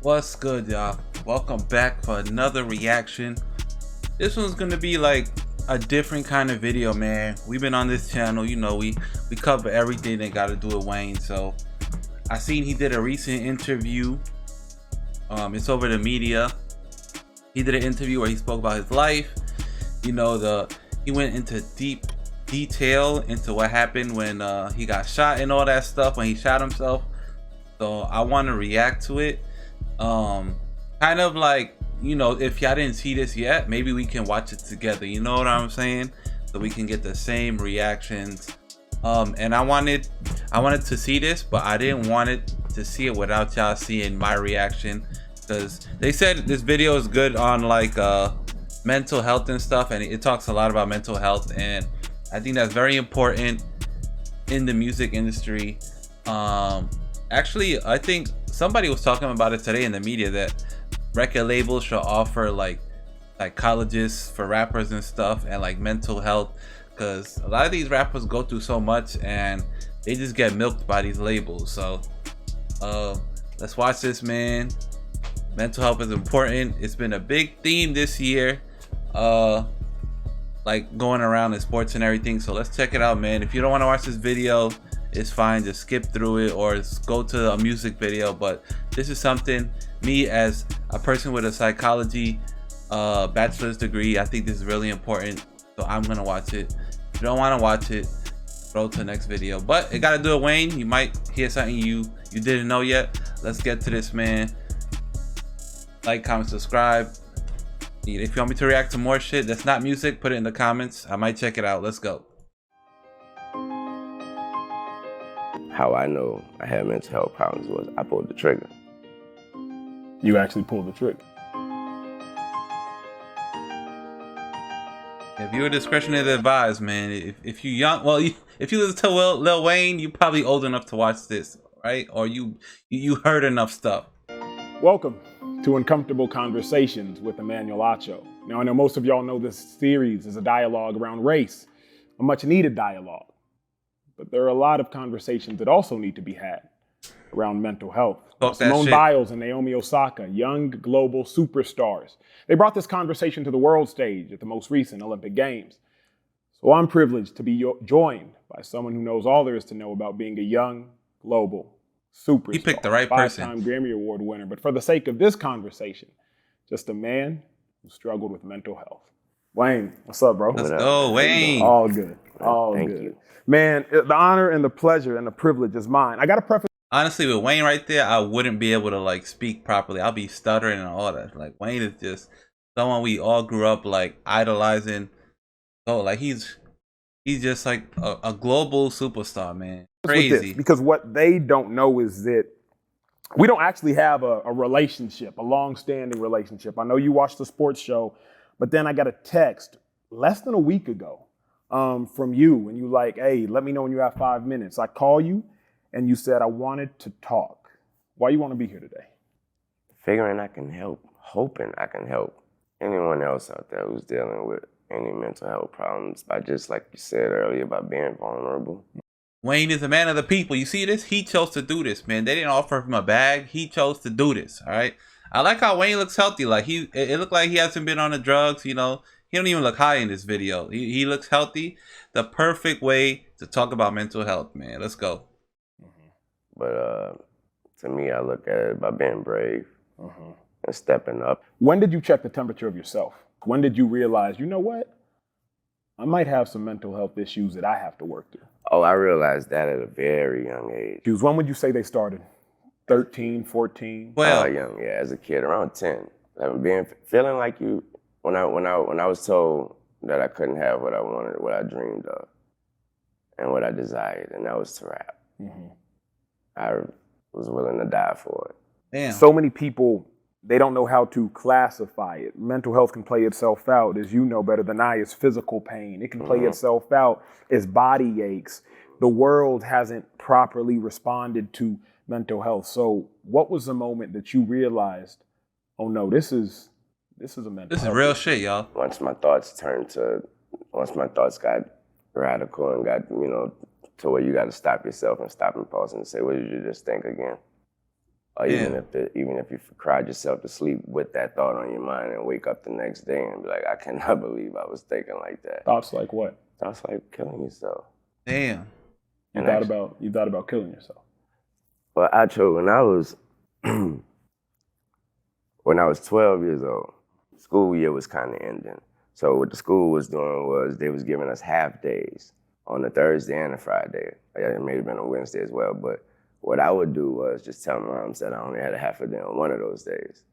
What's good, y'all? Welcome back for another reaction. This one's gonna be like a different kind of video, man. We've been on this channel, you know, we cover everything that got to do with Wayne. So I seen he did a recent interview. It's over the media. He did an interview where he spoke about his life. You know, he went into deep detail into what happened when he got shot and all that stuff, when he shot himself. So I want to react to it. Kind of like, you know, if y'all didn't see this yet, maybe we can watch it together, you know what I'm saying, so we can get the same reactions. And I wanted to see this, but I didn't want it to see it without y'all seeing my reaction, because they said this video is good on like mental health and stuff, and it talks a lot about mental health, and I think that's very important in the music industry. Actually, I think somebody was talking about it today in the media that record labels should offer like psychologists for rappers and stuff, and like mental health, because a lot of these rappers go through so much and they just get milked by these labels. So let's watch this, man. Mental health is important. It's been a big theme this year, like going around in sports and everything. So let's check it out, man. If you don't want to watch this video, it's fine, just skip through it or just go to a music video. But this is something, me as a person with a psychology bachelor's degree, I think this is really important, so I'm gonna watch it. If you don't want to watch it, go to the next video. But it got to do with Wayne. You might hear something you didn't know yet. Let's get to this, man. Like, comment, subscribe. If you want me to react to more shit that's not music, put it in the comments. I might check it out. Let's go. How I know I had mental health problems was I pulled the trigger. You actually pulled the trigger. If you're discretion is advised, man. If you young, well, if you listen to Lil Wayne, you probably old enough to watch this, right? Or you heard enough stuff. Welcome to Uncomfortable Conversations with Emmanuel Acho. Now, I know most of y'all know this series is a dialogue around race, a much needed dialogue. But there are a lot of conversations that also need to be had around mental health. Simone Biles and Naomi Osaka, young global superstars. They brought this conversation to the world stage at the most recent Olympic Games. So I'm privileged to be joined by someone who knows all there is to know about being a young global superstar. He picked the right person. 5-time Grammy Award winner. But for the sake of this conversation, just a man who struggled with mental health. Wayne, what's up, bro? Let's go, Wayne. All good. All Thank good. you. Man, the honor and the pleasure and the privilege is mine. I got to preface. Honestly, with Wayne right there, I wouldn't be able to like speak properly. I'll be stuttering and all that. Like, Wayne is just someone we all grew up like idolizing. So like he's just like a global superstar, man. Crazy. Because what they don't know is that we don't actually have a relationship, a long-standing relationship. I know you watched the sports show, but then I got a text less than a week ago from you, and you like, hey, let me know when you have 5 minutes. I call you, and you said I wanted to talk. Why you want to be here today? Figuring I can help, hoping I can help anyone else out there who's dealing with any mental health problems by just, like you said earlier, by being vulnerable. Wayne is a man of the people. You see this? He chose to do this, man. They didn't offer him a bag. He chose to do this, all right? I like how Wayne looks healthy. Like, it looked like he hasn't been on the drugs, you know? He don't even look high in this video. He looks healthy. The perfect way to talk about mental health, man. Let's go. But to me, I look at it by being brave and stepping up. When did you check the temperature of yourself? When did you realize, you know what? I might have some mental health issues that I have to work through. Oh, I realized that at a very young age. When would you say they started? 13, 14? Well, Young, yeah, as a kid, around 10. Like feeling like you, when I was told that I couldn't have what I wanted, what I dreamed of, and what I desired, and that was to rap. I was willing to die for it. damn. So many people, they don't know how to classify it. Mental health can play itself out, as you know better than I, as physical pain. It can play itself out as body aches. The world hasn't properly responded to mental health. So what was the moment that you realized, oh no, this is a mental health? This is real shit, y'all. Once my thoughts got radical and got, to where you got to stop yourself and stop impulsing and say, what did you just think again? Or even Yeah. even if you cried yourself to sleep with that thought on your mind and wake up the next day and be like, I cannot believe I was thinking like that. Thoughts like what? Thoughts like killing yourself. Damn. You And thought about killing yourself. Well, actually, when I was 12 years old, school year was kind of ending. So what the school was doing was they was giving us half days on a Thursday and a Friday. It may have been a Wednesday as well, but what I would do was just tell my mom that I only had a half a day on one of those days.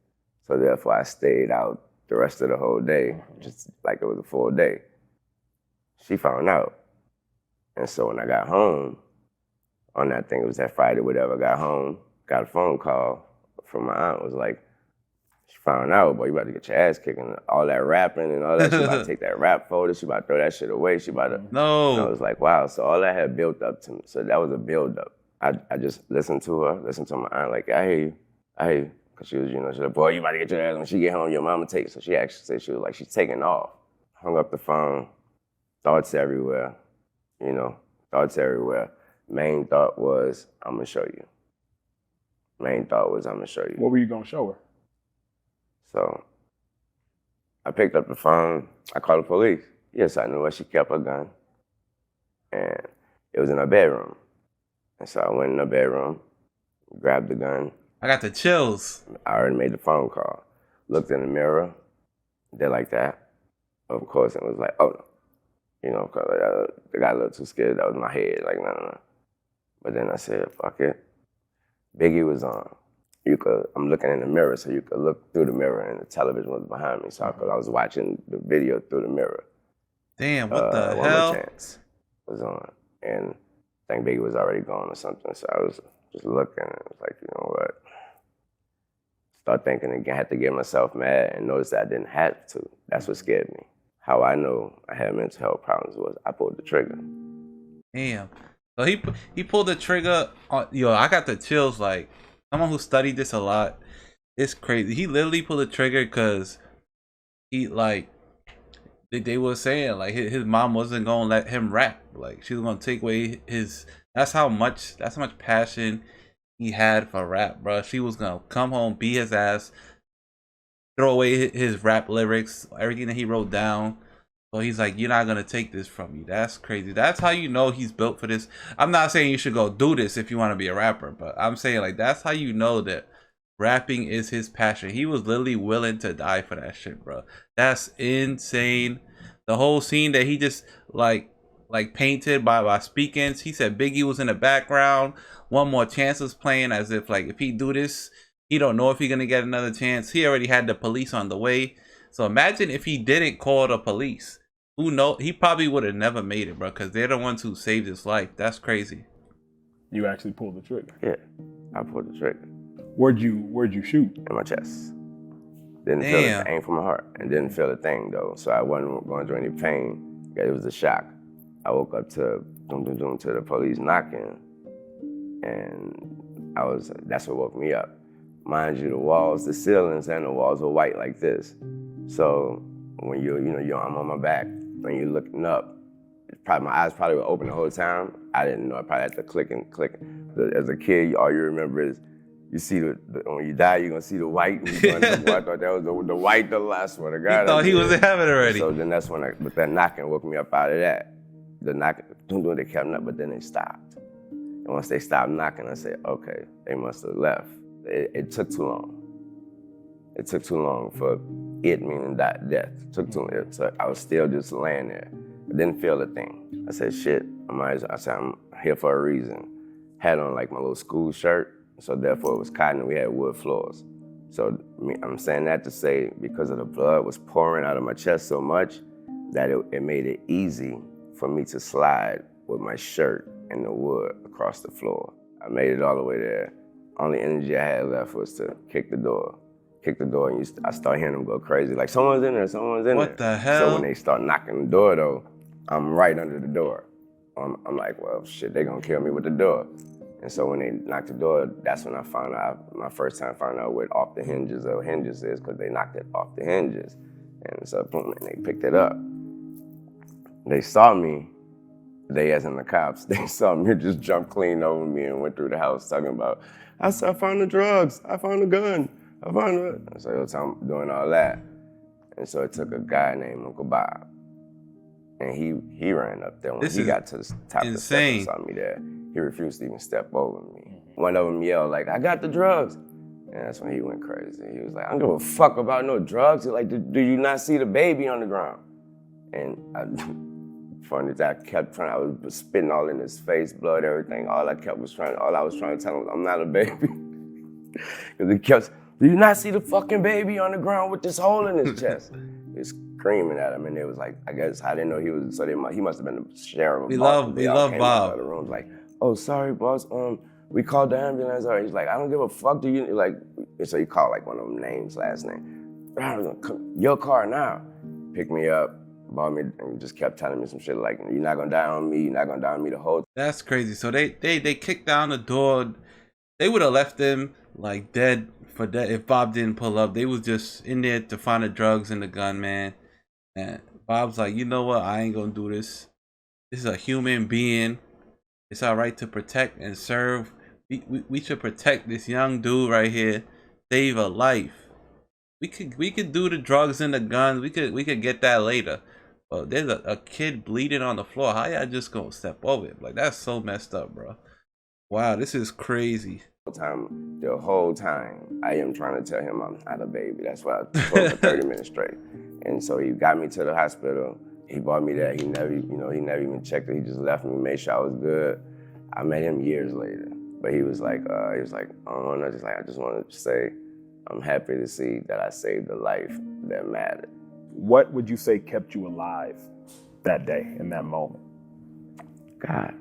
So therefore I stayed out the rest of the whole day, just like it was a full day. She found out. And so when I got home, on that thing, it was that Friday, whatever, I got home, got a phone call from my aunt, was like, she found out, boy, you about to get your ass kicked and all that rapping and all that, she about to take that rap folder, she about to throw that shit away, she about to, No. and I was like, wow, so all that had built up to me, so that was a build up. I just listened to my aunt, like, I hear you, because she was, she was like, boy, you about to get your ass, when she get home, your mama take it, so she actually said, she was like, she's taking off. Hung up the phone, thoughts everywhere, thoughts everywhere. Main thought was, I'm gonna show you. Main thought was, I'm gonna show you. What were you gonna show her? So I picked up the phone, I called the police. Yes, I knew where she kept her gun. And it was in her bedroom. And so I went in her bedroom, grabbed the gun. I got the chills. I already made the phone call. Looked in the mirror, did like that. Of course, it was like, oh no. Because I got a little too scared. That was my head, like, no. But then I said, fuck it. Biggie was on. I'm looking in the mirror, so you could look through the mirror, and the television was behind me. So I was watching the video through the mirror. Damn, what the One hell? More Chance was on. And I think Biggie was already gone or something. So I was just looking, and I was like, you know what? Start thinking again, had to get myself mad and notice that I didn't have to. That's what scared me. How I know I had mental health problems was I pulled the trigger. Damn. So he pulled the trigger on, yo, I got the chills. Like, someone who studied this a lot, it's crazy. He literally pulled the trigger because he, like, they were saying, like, his mom wasn't gonna let him rap. Like, she was gonna take away his, that's how much passion he had for rap, bro. She was gonna come home, beat his ass, throw away his rap lyrics, everything that he wrote down. So he's like, you're not gonna take this from me. That's crazy. That's how you know he's built for this. I'm not saying you should go do this if you want to be a rapper, but I'm saying, like, that's how you know that rapping is his passion. He was literally willing to die for that shit, bro. That's insane. The whole scene that he just like painted by speaking. He said Biggie was in the background. One More Chance was playing, as if, like, if he do this, he don't know if he's gonna get another chance. He already had the police on the way. So imagine if he didn't call the police. Who knows? He probably would have never made it, bro, because they're the ones who saved his life. That's crazy. You actually pulled the trigger. Yeah, I pulled the trigger. Where'd you shoot? In my chest. Didn't feel it, aim from my heart, and didn't feel a thing though. So I wasn't going through any pain. It was a shock. I woke up to to the police knocking, and that's what woke me up. Mind you, the walls, the ceilings, and the walls were white like this. So when I'm on my back, when you're looking up, my eyes probably were open the whole time. I didn't know. I probably had to click. As a kid, all you remember is you see when you die, you're gonna see the white. And you're I thought that was the white, the last one. God, he thought he was in heaven already. So then that's when with that knocking woke me up out of that. The knocking, they kept knocking, but then they stopped. And once they stopped knocking, I said, okay, they must have left. It took too long. It took too long for it, meaning death. It took too long. So I was still just laying there. I didn't feel a thing. I said, shit, I said, I'm here for a reason. Had on like my little school shirt, so therefore it was cotton and we had wood floors. So I'm saying that to say, because of the blood was pouring out of my chest so much that it made it easy for me to slide with my shirt and the wood across the floor. I made it all the way there. Only energy I had left was to kick the door. And I start hearing them go crazy. Like, someone's in there, someone's in there. What the hell? So when they start knocking the door though, I'm right under the door. I'm like, well, shit, they gonna kill me with the door. And so when they knocked the door, that's when I found out, my first time found out what off the hinges or hinges is, because they knocked it off the hinges. And so boom, and they picked it up. They saw me, they, as in the cops, they saw me just jump clean over me and went through the house talking about, I found the drugs, I found the gun, I found the... So they were doing all that. And so it took a guy named Uncle Bob. And he ran up there. When he got to the top of the step and saw me there, he refused to even step over me. One of them yelled like, I got the drugs. And that's when he went crazy. He was like, I don't give a fuck about no drugs. He's like, do you not see the baby on the ground? And funny that I kept trying, I was spitting all in his face, blood, everything. All I was trying to tell him was, I'm not a baby. Because he kept, do you not see the fucking baby on the ground with this hole in his chest? He was screaming at him, and it was like, I guess I didn't know he was, so he must have been the sheriff. We love Bob. The room, like, oh, sorry, boss. We called the ambulance. He's like, I don't give a fuck. Do you like? So he called like one of them names, last name. Your car now. Picked me up, bought me, and just kept telling me some shit like, you're not gonna die on me. You're not gonna die on me the whole time. That's crazy. So they kicked down the door. They would have left him like dead for dead if Bob didn't pull up. They was just in there to find the drugs and the gun, man. And Bob's like, you know what? I ain't gonna do this. This is a human being. It's our right to protect and serve. We should protect this young dude right here. Save a life. We could do the drugs and the guns. We could get that later. But there's a kid bleeding on the floor. How y'all just gonna step over it? Like, that's so messed up, bro. Wow, this is crazy. The whole time, I am trying to tell him I'm not a baby. That's why I told for 30 minutes straight. And so he got me to the hospital. He brought me there. He never even checked it. He just left me, made sure I was good. I met him years later, but he was like, I just wanted to say, I'm happy to see that I saved a life that mattered. What would you say kept you alive that day, in that moment? God,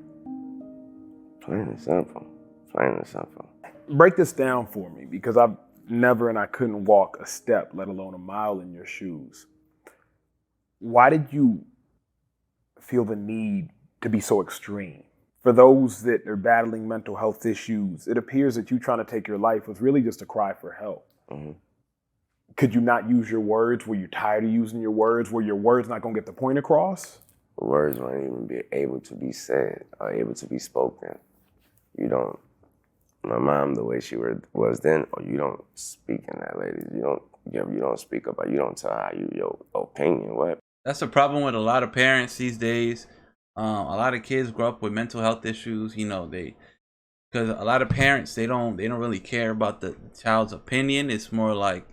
plain and simple, plain and simple. Break this down for me, because I've never and I couldn't walk a step, let alone a mile in your shoes. Why did you feel the need to be so extreme? For those that are battling mental health issues, it appears that you trying to take your life was really just a cry for help. Mm-hmm. Could you not use your words? Were you tired of using your words? Were your words not going to get the point across? Words weren't even be able to be said or able to be spoken. You don't, my mom, the way she was then, or you don't speak in that, lady. You don't speak about, you don't tell her your opinion. What? That's the problem with a lot of parents these days. A lot of kids grow up with mental health issues. You know, because a lot of parents, they don't really care about the child's opinion. It's more like,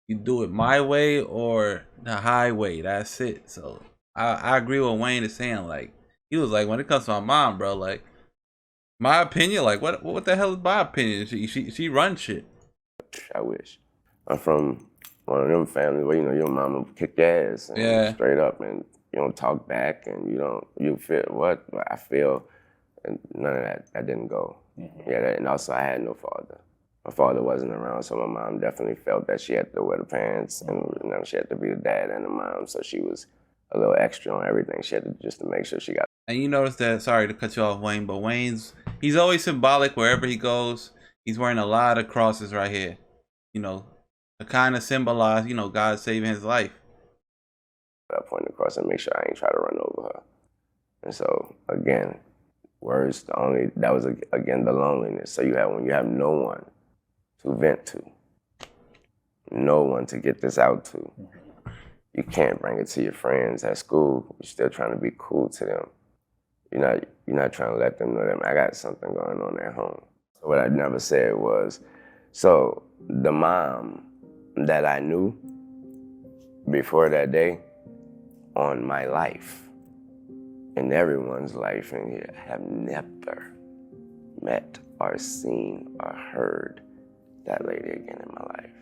you do it my way or the highway. That's it. So I agree with Wayne is saying. Like, he was like, when it comes to my mom, bro, like, my opinion, like, what the hell is my opinion? She runs shit. I wish. I'm from one of them families where, your mama kick your ass and straight up, and you don't talk back, and you feel what I feel, and none of that didn't go. Mm-hmm. Yeah, and also I had no father. My father wasn't around, so my mom definitely felt that she had to wear the pants, and she had to be the dad and the mom, so she was a little extra on everything. She had to just to make sure she got. And you notice that, sorry to cut you off, Wayne, but he's always symbolic wherever he goes. He's wearing a lot of crosses right here, to kind of symbolize, God saving his life. I point across and make sure I ain't try to run over her. And so, again, words, that was, again, the loneliness. So when you have no one to vent to, no one to get this out to, you can't bring it to your friends at school. You're still trying to be cool to them. You're not trying to let them know that I got something going on at home. So what I never said was, so the mom that I knew before that day on my life and everyone's life in here have never met or seen or heard that lady again in my life.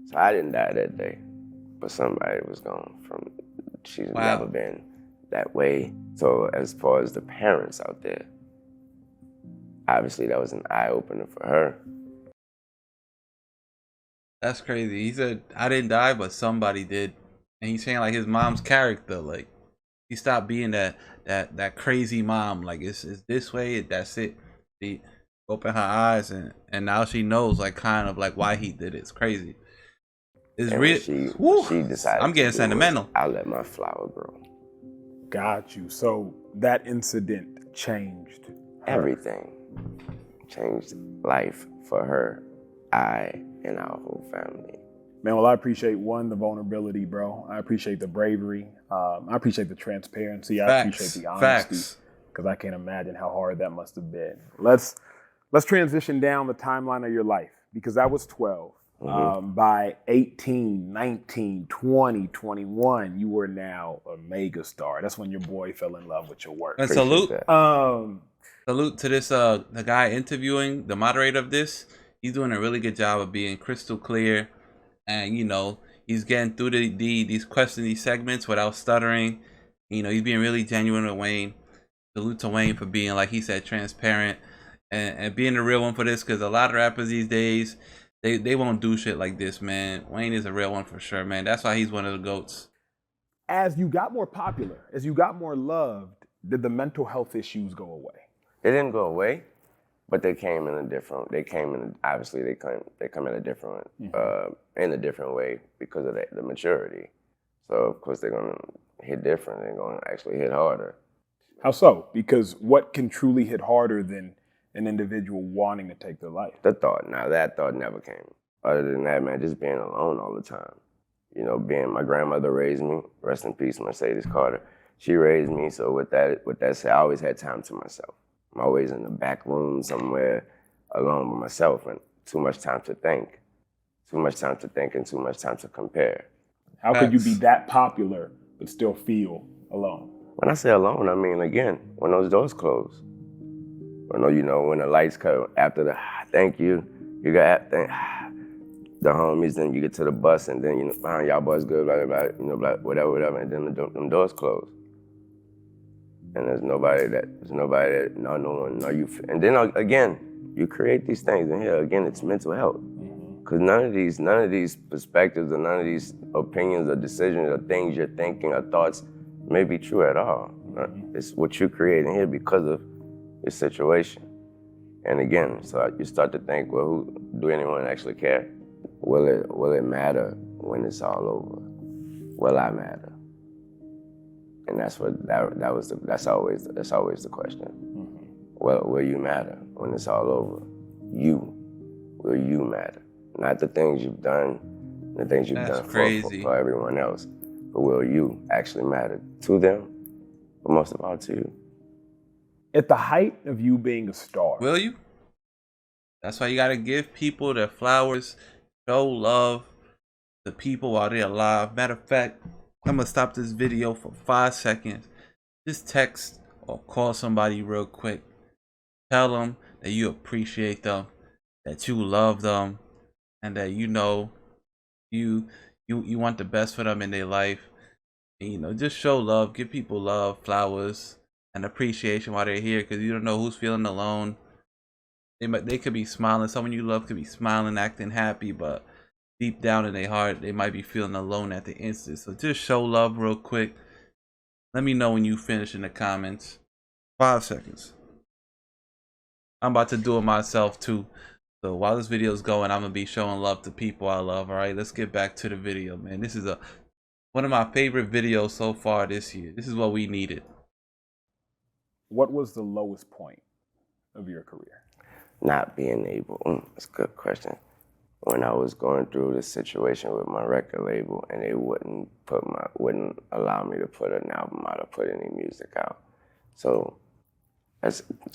So I didn't die that day, but somebody was gone from, she's never been that way. So as far as the parents out there, obviously that was an eye-opener for her. That's crazy. He said, I didn't die, but somebody did. And he's saying like his mom's character, like he stopped being that crazy mom. Like it's this way, that's it. She opened her eyes and now she knows like kind of like why he did it. It's crazy. It's real. She decided. I'm getting sentimental. I'll let my flower grow. Got you. So that incident changed her. Everything. Changed life for her, I, and our whole family. Man, well, I appreciate, one, the vulnerability, bro. I appreciate the bravery. I appreciate the transparency. I appreciate the honesty. Because I can't imagine how hard that must have been. Let's transition down the timeline of your life, because that was 12. By 18, 19, 20, 21, you were now a mega star. That's when your boy fell in love with your work. And salute to this the guy interviewing the moderator of this. He's doing a really good job of being crystal clear, and you know, he's getting through these questions, these segments without stuttering. You know, he's being really genuine with Wayne. Salute to Wayne for being, like he said, transparent and being the real one for this, because a lot of rappers these days, they won't do shit like this, man. Wayne is a real one for sure, man. That's why he's one of the GOATs. As you got more popular, as you got more loved, did the mental health issues go away? They didn't go away, but they came in a different, obviously they come in a different, in a different way because of the maturity. So of course they're gonna hit different, they're gonna actually hit harder. How so? Because what can truly hit harder than an individual wanting to take their life? That thought never came. Other than that, man, just being alone all the time. You know, my grandmother raised me, rest in peace, Mercedes Carter. She raised me, so with that said, I always had time to myself. I'm always in the back room somewhere alone with myself, and too much time to think. Too much time to think and too much time to compare. How could you be that popular but still feel alone? When I say alone, I mean, again, when those doors close. When the lights come, after the thank you, you got the homies, then you get to the bus, and then, behind y'all boys good, blah, blah, blah, blah, whatever, and then them doors close. And there's nobody that know you. And then again, you create these things, and here again, it's mental health. Because none of these perspectives or none of these opinions or decisions or things you're thinking or thoughts may be true at all. It's what you create in here because of your situation. And again, so you start to think, well, do anyone actually care? Will it matter when it's all over? Will I matter? And that's always the question. Well, will you matter when it's all over? Will you matter? Not the things you've done, the things you've done for everyone else, but will you actually matter to them, but most of all to you? At the height of you being a star. Will you? That's why you gotta give people their flowers, show love to people while they're alive. Matter of fact, I'm gonna stop this video for 5 seconds. Just text or call somebody real quick. Tell them that you appreciate them, that you love them, and that you want the best for them in their life. And, just show love, give people love, flowers, and appreciation while they're here, because you don't know who's feeling alone. They could be smiling. Someone you love could be smiling, acting happy, but deep down in their heart, they might be feeling alone at the instant. So just show love real quick. Let me know when you finish in the comments. 5 seconds. I'm about to do it myself too. So while this video is going, I'm gonna be showing love to people I love. All right, let's get back to the video, man. This is one of my favorite videos so far this year. This is what we needed. What was the lowest point of your career? Not being able. That's a good question. When I was going through this situation with my record label, and they wouldn't allow me to put an album out or put any music out. So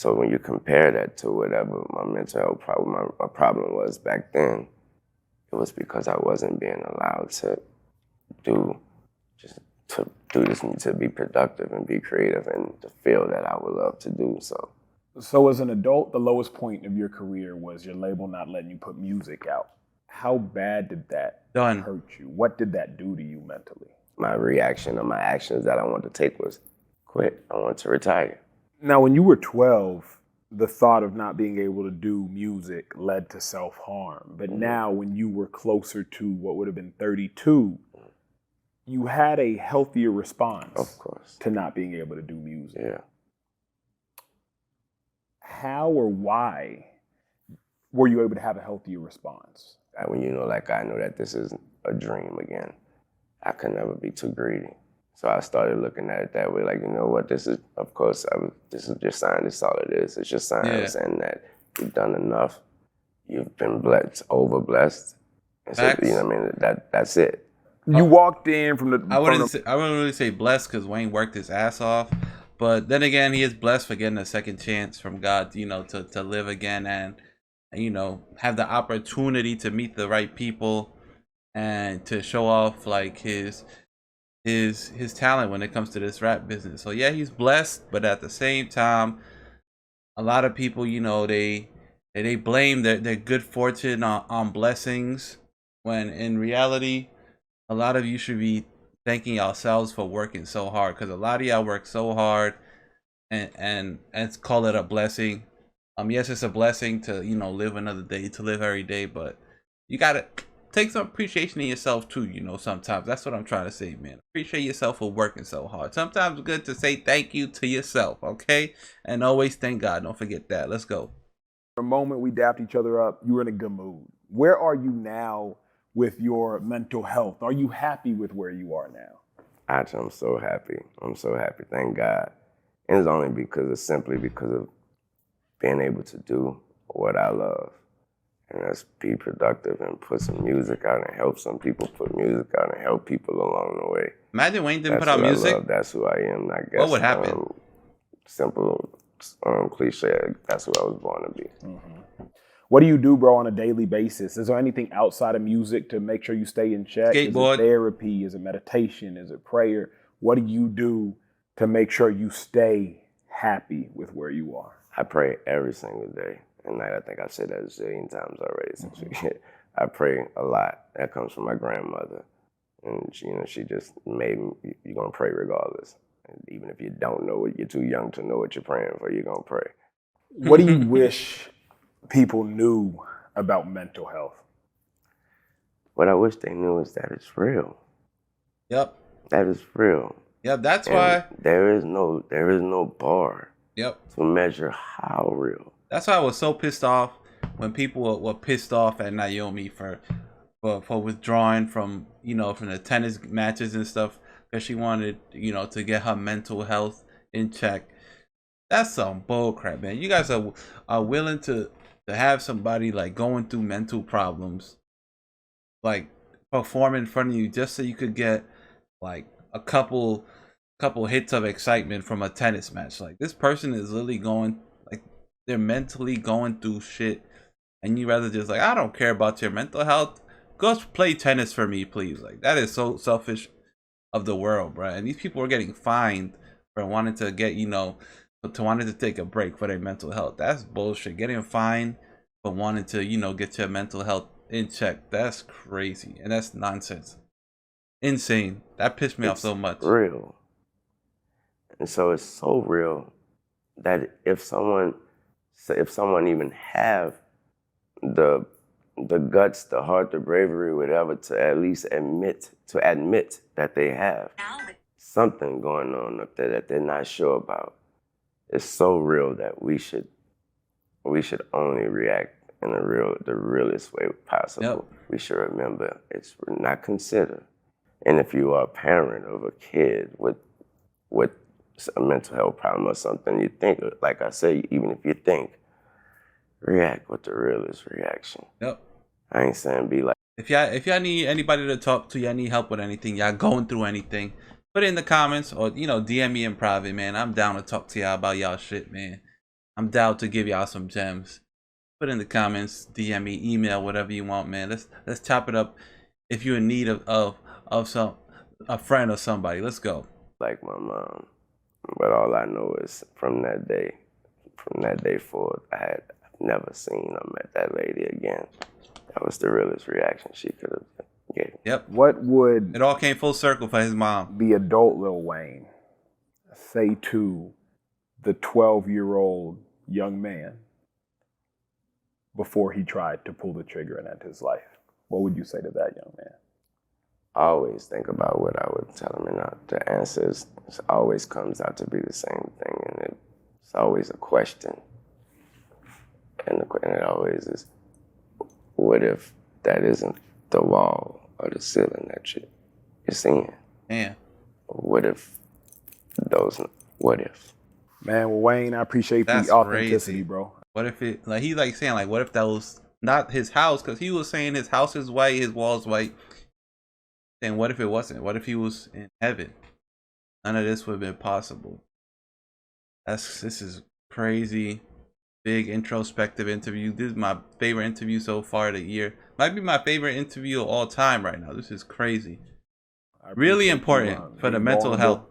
when you compare that to whatever my mental health problem, my problem was back then, it was because I wasn't being allowed to be productive and be creative and to feel that I would love to do so. So as an adult, the lowest point of your career was your label not letting you put music out. How bad did that hurt you? What did that do to you mentally? My reaction or my actions that I wanted to take was quit. I wanted to retire. Now, when you were 12, the thought of not being able to do music led to self-harm. But now when you were closer to what would have been 32, you had a healthier response, of course, to not being able to do music. Yeah. How or why were you able to have a healthier response? When I know that this is a dream again, I could never be too greedy. So I started looking at it that way, like, you know what, this is, of course, this is your sign, this is all it is. It's your sign saying that you've done enough, you've been blessed, over blessed. And so, you know what I mean, that's it. You walked in from the... I wouldn't really say blessed because Wayne worked his ass off. But then again, he is blessed for getting a second chance from God, you know, to live again and, you know, have the opportunity to meet the right people and to show off like his talent when it comes to this rap business. So yeah, he's blessed, but at the same time, a lot of people, you know, they blame their good fortune on blessings, when in reality, a lot of you should be thanking yourselves for working so hard, because a lot of y'all work so hard and call it a blessing. Yes, it's a blessing to, you know, live another day, to live every day, but you gotta take some appreciation in yourself too, you know, sometimes. That's what I'm trying to say, man. Appreciate yourself for working so hard. Sometimes it's good to say thank you to yourself, okay? And always thank God. Don't forget that. Let's go. The moment we dapped each other up, you were in a good mood. Where are you now with your mental health? Are you happy with where you are now? Actually, I'm so happy. I'm so happy. Thank God. And it's only simply because of being able to do what I love. And that's be productive and put some music out and help some people put music out and help people along the way. Imagine Wayne didn't put out music. That's who I am, I guess. What would happen? Simple, cliche. That's who I was born to be. Mm-hmm. What do you do, bro, on a daily basis? Is there anything outside of music to make sure you stay in check? Skateboard. Is it therapy? Is it meditation? Is it prayer? What do you do to make sure you stay happy with where you are? I pray every single day. And I think I've said that a zillion times already since I pray a lot. That comes from my grandmother. And she just made me, you're going to pray regardless. And even if you don't know it, you're too young to know what you're praying for, you're going to pray. What do you wish people knew about mental health? What I wish they knew is that it's real. Yep. That is real. Yep, that's why. There is no bar to measure how real. That's why I was so pissed off when people were pissed off at Naomi for withdrawing from, you know, from the tennis matches and stuff, because she wanted, you know, to get her mental health in check. That's some bull crap, man. You guys are willing to have somebody like going through mental problems, like perform in front of you just so you could get like a couple hits of excitement from a tennis match. Like, this person is literally going, like, they're mentally going through shit, and you rather just like, I don't care about your mental health, go play tennis for me, please. Like, that is so selfish of the world, bro. And these people are getting fined for wanting to get, you know, wanting to take a break for their mental health. That's bullshit. Getting fined for wanting to, you know, get your mental health in check, that's crazy, and that's nonsense. Insane. That pissed me off so much. Real. And so it's so real that if someone even have the guts, the heart, the bravery, whatever, to at least admit that they have something going on up there that they're not sure about, it's so real that we should only react in the realest way possible. Yep. We should remember it's not considered. And if you are a parent of a kid with a mental health problem or something, you think, like I say, even if you think, react with the realest reaction. Yep. I ain't saying be like. If y'all need anybody to talk to, y'all need help with anything, y'all going through anything, put it in the comments, or, you know, DM me in private, man. I'm down to talk to y'all about y'all shit, man. I'm down to give y'all some gems. Put in the comments, DM me, email, whatever you want, man. Let's chop it up. If you're in need of a friend or somebody, let's go. Like my mom, but all I know is from that day forward, I've never seen or met that lady again. That was the realest reaction she could have gave. Yep. What would it all came full circle for his mom? The adult Lil Wayne say to the 12-year-old young man before he tried to pull the trigger and end his life? What would you say to that young man? I always think about what I would tell him, and the answers always comes out to be the same thing, and it's always a question. And it always is, what if that isn't the wall or the ceiling that you're seeing? Yeah. what if? Man, well, Wayne, I appreciate That's the authenticity, crazy. bro. What if it, like, he like saying, like, what if that was not his house? Because he was saying his house is white, his walls white. Then what if it wasn't? What if he was in heaven? None of this would have been possible. This is crazy. Big introspective interview. This is my favorite interview so far of the year. Might be my favorite interview of all time right now. This is crazy. Really important for the mental health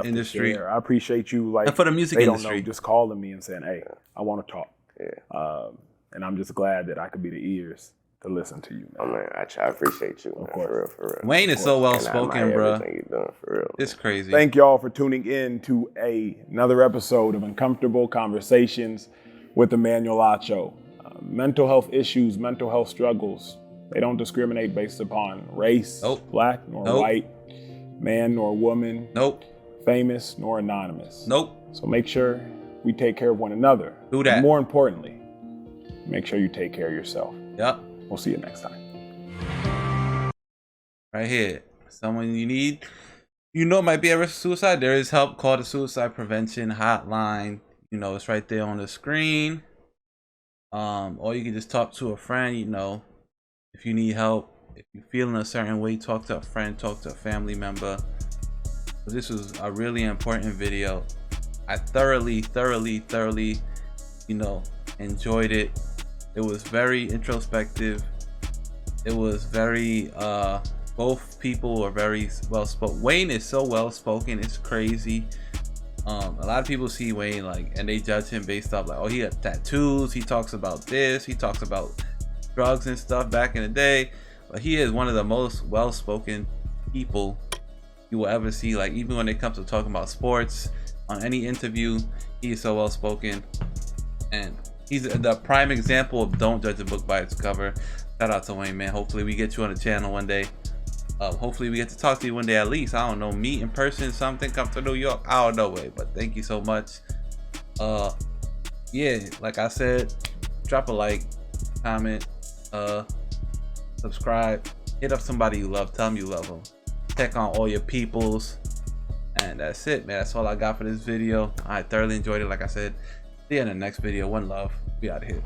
industry. I appreciate you, like, and for the music industry, just calling me and saying, "Hey, I want to talk." Yeah. And I'm just glad that I could be the ears to listen to you, man. Oh man, I appreciate you, man. For real. Wayne is so well spoken, bro. Everything you're doing, for real. It's crazy. Thank y'all for tuning in to another episode of Uncomfortable Conversations with Emmanuel Acho. Mental health issues, mental health struggles, they don't discriminate based upon race, black nor white, man nor woman, famous nor anonymous. So make sure we take care of one another. Do that. And more importantly, make sure you take care of yourself. Yep. We'll see you next time. Right here. Someone you need, might be at risk of suicide. There is help. Call the suicide prevention hotline. It's right there on the screen. Or you can just talk to a friend, if you need help. If you're feeling a certain way, talk to a friend, talk to a family member. This was a really important video. I thoroughly, enjoyed it. It was very introspective. It was very, both people were very well spoken. Wayne is so well spoken, it's crazy. A lot of people see Wayne and they judge him based off oh, he had tattoos, he talks about this, he talks about drugs and stuff back in the day. But he is one of the most well-spoken people you will ever see. Even when it comes to talking about sports, on any interview, he is so well-spoken. And he's the prime example of don't judge a book by its cover. Shout out to Wayne, man. Hopefully we get you on the channel one day. Hopefully we get to talk to you one day at least. I don't know, meet in person, something, come to New York. I don't know, way. But thank you so much. Yeah, like I said, drop a like, comment, subscribe, hit up somebody you love, tell them you love them, check on all your peoples, and that's it, man. That's all I got for this video. I thoroughly enjoyed it. Like I said, see you in the next video. One love. We out of here.